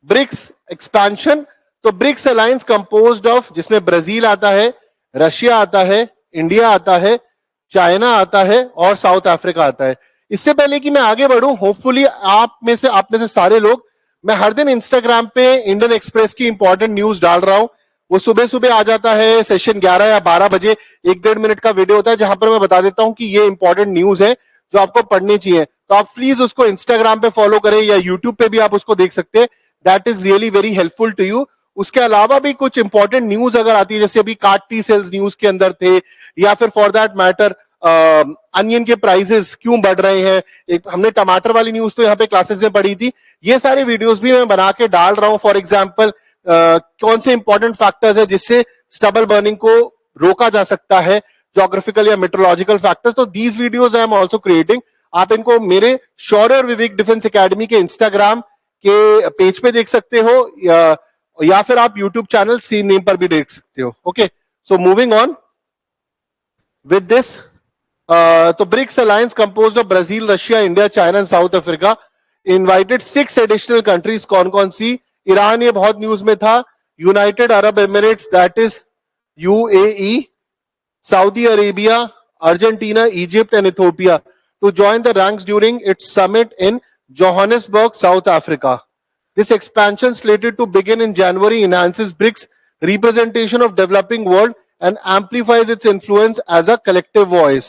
BRICS expansion. तो BRICS alliance composed of, जिसमें Brazil आता है, रशिया आता है, इंडिया आता है, चाइना आता है और साउथ अफ्रीका आता है। इससे पहले कि मैं आगे बढ़ूं, होपफुली आप में से सारे लोग, मैं हर दिन इंस्टाग्राम पे इंडियन एक्सप्रेस की इंपॉर्टेंट न्यूज डाल रहा हूं। वो सुबह सुबह आ जाता है, सेशन 11 या 12 बजे, 1-1.5 मिनट का वीडियो होता है जहां पर मैं बता देता हूं कि ये इंपॉर्टेंट न्यूज है जो आपको पढ़नी चाहिए। तो आप प्लीज उसको इंस्टाग्राम पे फॉलो करें या यूट्यूब पे भी आप उसको देख सकते हैं। That is really very helpful to you. उसके अलावा भी कुछ इंपॉर्टेंट न्यूज अगर आती है, जैसे अभी कार्टी सेल्स न्यूज के अंदर थे, या फिर फॉर दैट मैटर अनियन के प्राइसेस क्यों बढ़ रहे हैं, एक हमने टमाटर वाली न्यूज तो यहाँ पे क्लासेस में पढ़ी थी, ये सारे वीडियोस भी मैं बना के डाल रहा हूं। फॉर एग्जांपल कौन से इंपॉर्टेंट फैक्टर्स है जिससे स्टबल बर्निंग को रोका जा सकता है, ज्योग्राफिकल या मेट्रोलॉजिकल फैक्टर्स। तो these videos I am also creating. आप इनको मेरे शौर्य और विवेक डिफेंस एकेडमी के इंस्टाग्राम के पेज पे देख सकते हो, या फिर आप यूट्यूब चैनल सेम नेम पर भी देख सकते हो। Okay, so moving on with this. तो BRICS alliance composed of Brazil, Russia, India, China and South Africa invited 6 additional countries. कौन कौन सी? ईरान, ये बहुत न्यूज में था, United Arab Emirates that is UAE, Saudi Arabia, Argentina, Egypt and Ethiopia to join the ranks during its summit in Johannesburg, South Africa. This expansion, slated to begin in January, enhances BRICS representation of developing world and amplifies its influence as a collective voice.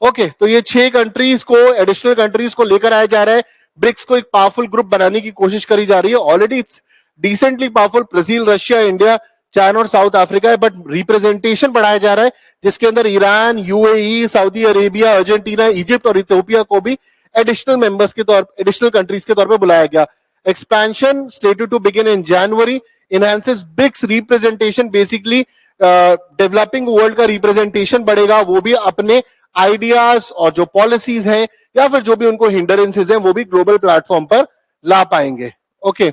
Okay, तो ये 6 countries को, additional countries को लेकर आया जा रहा है। BRICS को एक पावरफुल ग्रुप बनाने की कोशिश करी जा रही है। Already it's decently powerful, Brazil, Russia, India, China और साउथ अफ्रीका है, बट रिप्रेजेंटेशन बढ़ाया जा रहा है जिसके अंदर Iran, UAE, Saudi Arabia, Argentina, Egypt और इथियोपिया को भी एडिशनल मेंबर्स के तौर, एडिशनल कंट्रीज के तौर पे बुलाया गया। Expansion slated to begin in January, enhances BRICS representation. Basically developing world का रिप्रेजेंटेशन बढ़ेगा, वो भी अपने आइडियाज और जो पॉलिसीज हैं या फिर जो भी उनको हिंडरेंसेज हैं वो भी ग्लोबल प्लेटफॉर्म पर ला पाएंगे। Okay,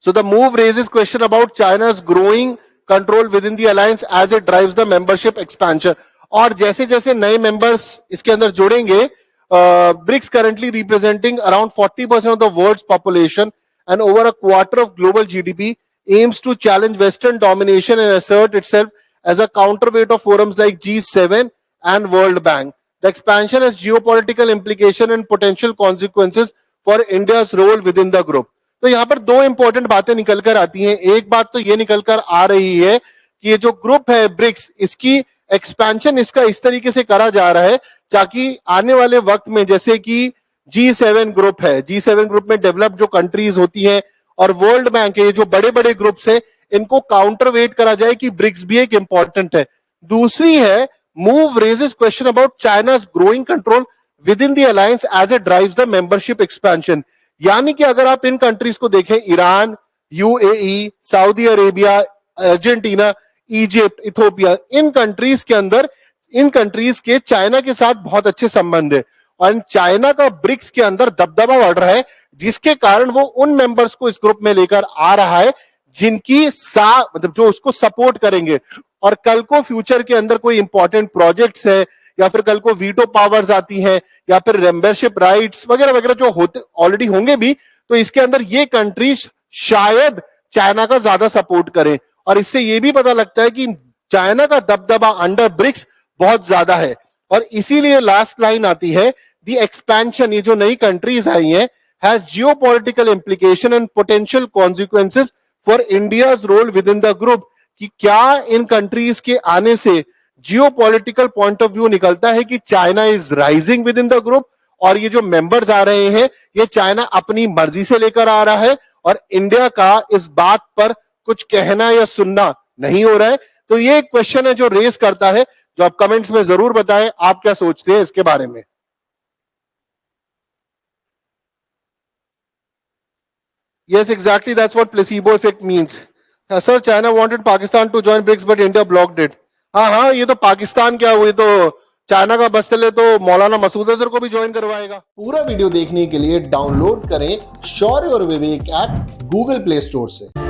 so the move raises question about China's growing control within the alliance as it drives the membership expansion. और जैसे जैसे नए मेंबर्स इसके अंदर जुड़ेंगे, BRICS currently representing around 40% of the world's population and over a quarter of global GDP, aims to challenge Western domination and assert itself as a counterweight of forums like G7 and World Bank. The expansion has geopolitical implication and potential consequences for India's role within the group. तो यहां पर 2 important बातें निकल कर आती हैं। एक बात तो ये निकल कर आ रही है कि ये जो ग्रुप है ब्रिक्स, इसकी एक्सपेंशन इसका इस तरीके से करा जा रहा है ताकि आने वाले वक्त में, जैसे कि G7 ग्रुप है, G7 ग्रुप में डेवलप जो कंट्रीज होती हैं और वर्ल्ड बैंक है, ये जो बड़े बड़े ग्रुप्स है, इनको काउंटरवेट करा जाए कि ब्रिक्स भी एक इंपॉर्टेंट है। दूसरी है, move raises question about China's growing control within the alliance as it drives the membership expansion. यानी कि अगर आप इन कंट्रीज को देखें, Iran, UAE, Saudi Arabia, Argentina, Egypt, Ethiopia, इन कंट्रीज के अंदर, इन कंट्रीज के चाइना के साथ बहुत अच्छे संबंध है और चाइना का ब्रिक्स के अंदर दबदबा बढ़ रहा है, जिसके कारण वो उन मेंबर्स को इस ग्रुप में लेकर आ रहा है जिनकी मतलब जो उसको सपोर्ट करेंगे। और कल को फ्यूचर के अंदर कोई इंपॉर्टेंट प्रोजेक्ट्स है या फिर कल को वीटो पावर्स आती हैं या फिर मेंबरशिप राइट्स वगैरह वगैरह जो होते ऑलरेडी होंगे भी, तो इसके अंदर ये कंट्रीज शायद चाइना का ज्यादा सपोर्ट करें। और इससे ये भी पता लगता है कि चाइना का दबदबा अंडर ब्रिक्स बहुत ज्यादा है। और इसीलिए लास्ट लाइन आती है, द एक्सपेंशन, ये जो नई कंट्रीज आई हैं, has geopolitical implication and potential consequences for India's role within the group. कि क्या इन कंट्रीज के आने से जियोपॉलिटिकल पॉइंट ऑफ व्यू निकलता है कि China is rising with in the group, और ये जो मेंबर्स आ रहे हैं ये चाइना अपनी मर्जी से लेकर आ रहा है और इंडिया का इस बात पर कुछ कहना या सुनना नहीं हो रहा है। तो ये एक क्वेश्चन है जो रेस करता है, जो आप कमेंट्स में जरूर बताएं आप क्या सोचते हैं इसके बारे में। Yes, exactly, that's what placebo effect means. Sir, China wanted Pakistan to join BRICS but India blocked it. हाँ, ये तो पाकिस्तान क्या हुई, तो चाइना का बस चले तो मौलाना मसूद अजहर को भी ज्वाइन करवाएगा। पूरा वीडियो देखने के लिए डाउनलोड करें शौर्य और विवेक ऐप गूगल प्ले स्टोर से।